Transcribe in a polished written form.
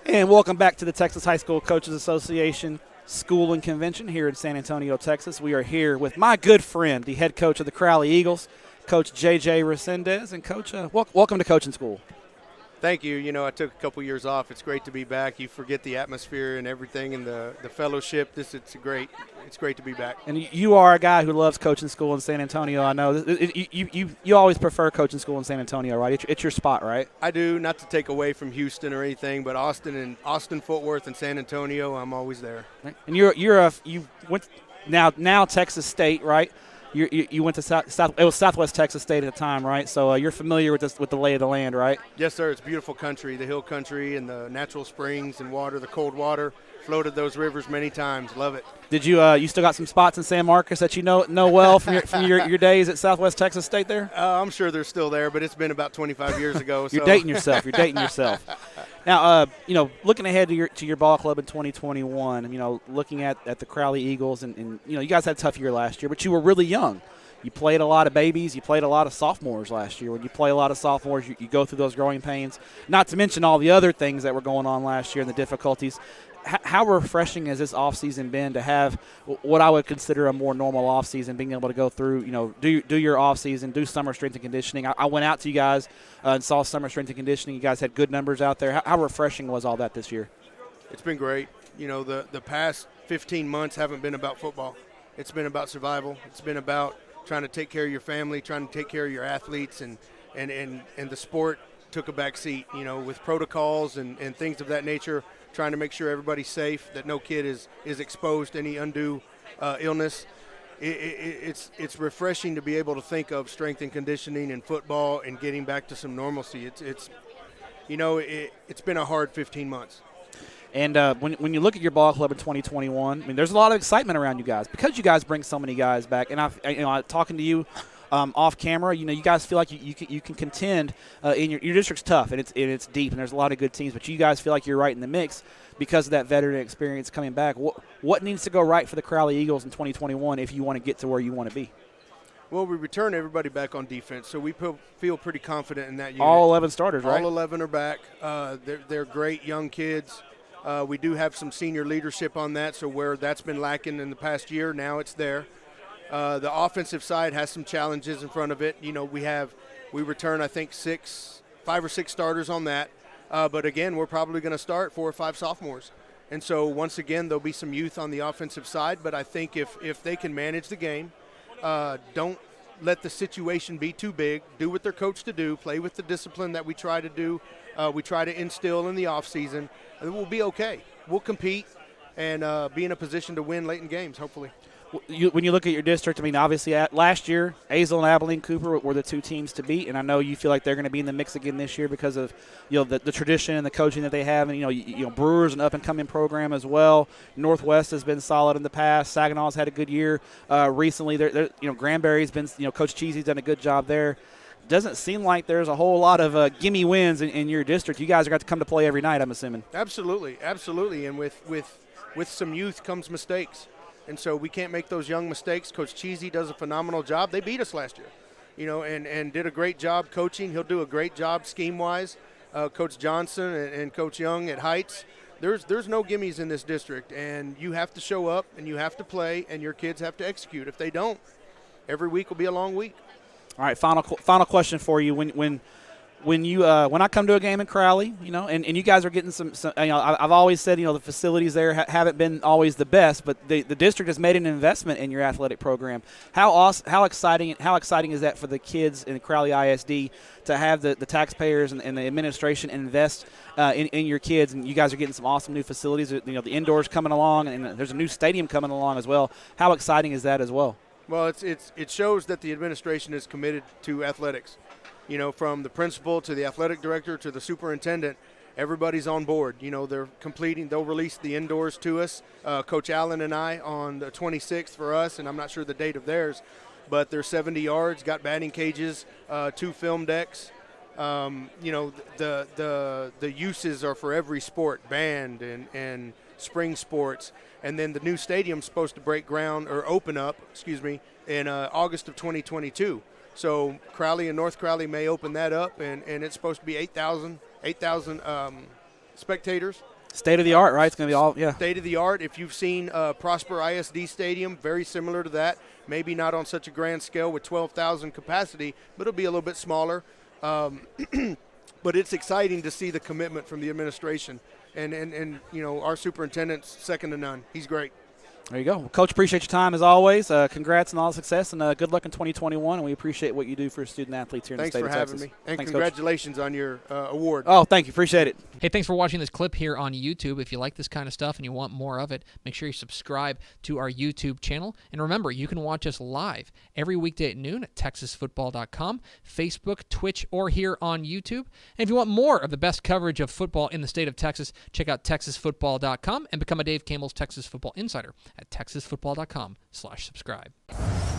And welcome back to the Texas High School Coaches Association School and Convention here in San Antonio, Texas. We are here with my good friend, the head coach of the Crowley Eagles, Coach JJ Resendez. And, Coach, welcome to Coaching School. Thank you. You know, I took a couple years off. It's great to be back. You forget the atmosphere and everything and the fellowship. It's great to be back. And you are a guy who loves coaching school in San Antonio. I know you always prefer coaching school in San Antonio, right? It's your spot, right? I do, not to take away from Houston or anything, but Austin, Fort Worth, and San Antonio, I'm always there. And you went now Texas State, right? You went to Southwest Texas State at the time, right? So you're familiar with the lay of the land, right? Yes, sir. It's beautiful country, the hill country and the natural springs and water, the cold water. Floated those rivers many times. Love it. Did you still got some spots in San Marcos that you know well from your days at Southwest Texas State there? I'm sure they're still there, but it's been about 25 years ago. You're dating yourself. Now, looking ahead to your ball club in 2021, looking at the Crowley Eagles, and you guys had a tough year last year, but you were really young. You played a lot of babies. You played a lot of sophomores last year. When you play a lot of sophomores, you go through those growing pains, not to mention all the other things that were going on last year and the difficulties. How refreshing has this offseason been to have what I would consider a more normal offseason, being able to go through, do your offseason, do summer strength and conditioning? I went out to you guys and saw summer strength and conditioning. You guys had good numbers out there. How refreshing was all that this year? It's been great. The past 15 months haven't been about football. It's been about survival. It's been about trying to take care of your family, trying to take care of your athletes, and the sport took a back seat, with protocols and things of that nature, trying to make sure everybody's safe, that no kid is exposed to any undue illness. It's refreshing to be able to think of strength and conditioning and football and getting back to some normalcy. It's been a hard 15 months. And when you look at your ball club in 2021, there's a lot of excitement around you guys because you guys bring so many guys back. And I talking to you off camera, you guys feel like you can contend. In your district's tough and it's deep and there's a lot of good teams, but you guys feel like you're right in the mix because of that veteran experience coming back. What needs to go right for the Crowley Eagles in 2021 if you want to get to where you want to be? Well, we return everybody back on defense, so we feel pretty confident in that unit. All 11 starters, right? All 11 are back. They're great young kids. We do have some senior leadership on that, so where that's been lacking in the past year, now it's there. The offensive side has some challenges in front of it. We return, I think, 5 or 6 starters on that. But again, we're probably going to start 4 or 5 sophomores. And so once again, there'll be some youth on the offensive side. But I think if they can manage the game, don't let the situation be too big. Do what they're coached to do. Play with the discipline that we try to do. We try to instill in the offseason. And we'll be okay. We'll compete and be in a position to win late in games, hopefully. When you look at your district, obviously last year, Azle and Abilene Cooper were the 2 teams to beat, and I know you feel like they're going to be in the mix again this year because of the tradition and the coaching that they have, and Brewer's an up-and-coming program as well. Northwest has been solid in the past. Saginaw's had a good year recently. Granbury's been, Coach Cheesy's done a good job there. Doesn't seem like there's a whole lot of gimme wins in your district. You guys are going to come to play every night, I'm assuming. Absolutely, and with some youth comes mistakes. And so we can't make those young mistakes. Coach Cheesy does a phenomenal job. They beat us last year, and did a great job coaching. He'll do a great job scheme-wise. Coach Johnson and Coach Young at Heights. There's no gimmies in this district, and you have to show up, and you have to play, and your kids have to execute. If they don't, every week will be a long week. All right, final question for you. When I come to a game in Crowley, and you guys are getting some I've always said, the facilities there haven't been always the best, but the district has made an investment in your athletic program. How exciting is that for the kids in Crowley ISD to have the taxpayers and the administration invest in your kids, and you guys are getting some awesome new facilities. The indoors coming along, and there's a new stadium coming along as well. How exciting is that as well? Well, it shows that the administration is committed to athletics. From the principal to the athletic director to the superintendent, everybody's on board. They'll release the indoors to us. Coach Allen and I on the 26th for us, and I'm not sure the date of theirs, but they're 70 yards, got batting cages, 2 film decks. The uses are for every sport, band and spring sports. And then the new stadium's supposed to open up in August of 2022. So Crowley and North Crowley may open that up, and it's supposed to be 8,000 spectators State of the art, right? It's going to be all, yeah. State of the art. If you've seen Prosper ISD Stadium, very similar to that. Maybe not on such a grand scale with 12,000 capacity, but it'll be a little bit smaller. But it's exciting to see the commitment from the administration. And you know, our superintendent's second to none. He's great. There you go. Well, Coach, appreciate your time as always. Congrats on all the success, and good luck in 2021. And we appreciate what you do for student athletes here in the state of Texas. Thanks for having me. And thanks, congratulations on your award. Oh, thank you. Appreciate it. Hey, thanks for watching this clip here on YouTube. If you like this kind of stuff and you want more of it, make sure you subscribe to our YouTube channel. And remember, you can watch us live every weekday at noon at THSFootball.com, Facebook, Twitch, or here on YouTube. And if you want more of the best coverage of football in the state of Texas, check out THSFootball.com and become a Dave Campbell's Texas Football Insider at THSFootball.com/subscribe.